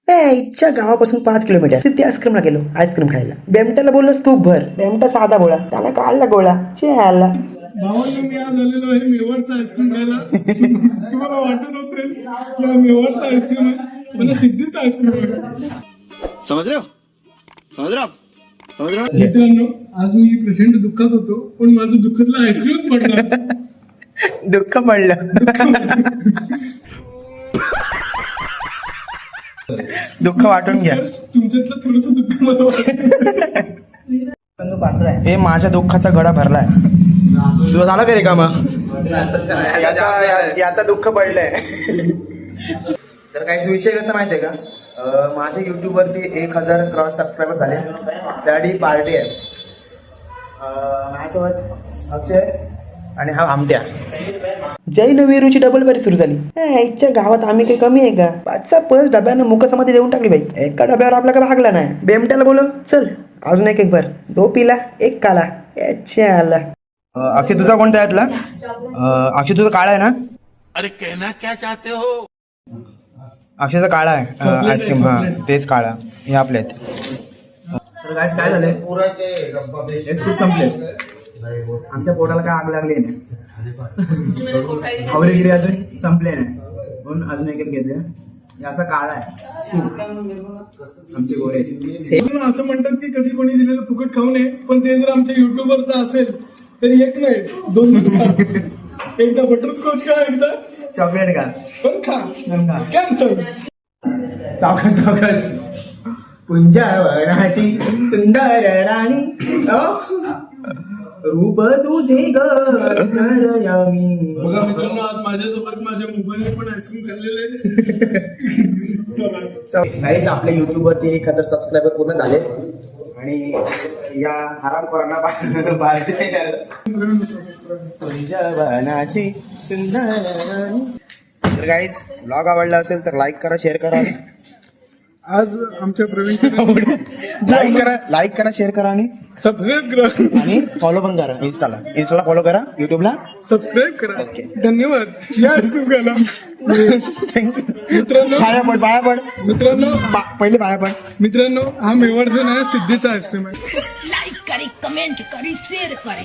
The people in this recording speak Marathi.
इच्छा गावापासून 5 किलोमीटर सिद्धी आईस्क्रीमला गेलो आईस्क्रीम खायला. बेमट्याला बोललो स्तूप भर. बेमटा साधा बोळा, त्याला काढला गोळा. आला भावांनो, मी आज आलेलो आहे मेवाडचा आईस्क्रीम खायला. तुम्हाला वाटत असेल की हा मेवाडचा आईस्क्रीम आहे, पण सिद्धीचा आईस्क्रीम आहे. समझ रहे हो? समझ रहे हो आप? समझ रहे हो? मित्रांनो, आज मी प्रचंड दुःखात होतो, पण माझं दुःखातला आईस्क्रीमच पडला. दुःख पडलं. दुःख वाटून घ्या. तुमच्यातलं थोडस दुःख मला वाटतं. हे माझ्या दुःखाचा गडा भरलाय. तुझं झालं का रे कामा? याचा दुःख पडलंय. तर काही विषय कसा माहितीये का, माझ्या युट्यूब वरती 1000 क्रॉस सबस्क्रायबर झाले. त्याआधी पार्टी आहे माझ्यासोबत अक्षय आणि हा आमट्या. जय नवीरूची डबल बारी सुरू झाली. इच्छा गावात आम्ही काही कमी आहे का? 5 डब्यानं मुकसमाधी देऊन टाकली बाई. एका डब्यावर आपला का भागला नाही. बेमट्याला बोलो चल अजून एक भर. 2 पिला 1 काला. आला अक्षय तुझा कोणता यातला? अक्षय तुझा काळा आहे ना? अरे कहना क्या चाहते हो? अक्षयचा काळा आहे आईस्क्रीम. हा तेच काळा. हे आपले आहेत. तर काय झालंय, खूप संपले. आमच्या पोटाला काय आग लागली नाही. आवरेगिरी अजून संपले नाही म्हणून अजून एक घेतले. याचा काळा आहे. आमचे गोरे असं म्हणतात की कधी कोणी दिलेलं फुकट खाऊ नये, पण ते जर आमच्या युट्यूबवरचं असेल तर एक नाही 2 खा. एकदा बटरस्कॉच खा, एकदा चॉकलेट का पण खा. कॅन्सल. सावकाश सावकाश. कुंजवनाची सुंदर राणी रूप तुझे गमी. बघा मित्रांनो, आज माझ्यासोबत माझ्या मोबाईलवर पण आईस्क्रीम खाल्लेले आहे. काहीच आपल्या युट्यूब वरती 1000 सबस्क्रायबर पूर्ण झाले आणि या हरामखोरांना पार्टी कुंजवनाची सुंदर राणी. तर काहीच ब्लॉग आवडला असेल तर लाईक करा, शेअर करा. आज आमच्या प्रवीण लाईक करा, शेअर करा आणि सबस्क्राईब करा आणि फॉलो पण करा. इंस्टाला फॉलो करा, युट्यूबला सबस्क्राईब करा. धन्यवाद. या आईस्क्रीम खायला. मित्रांनो, पाया पड मित्रांनो, पहिले पाया पड. मित्रांनो, हा मेवाडचा नाही सिद्धीचा आईस्क्रीम आहे. लाइक करी, कमेंट करी, शेयर करी.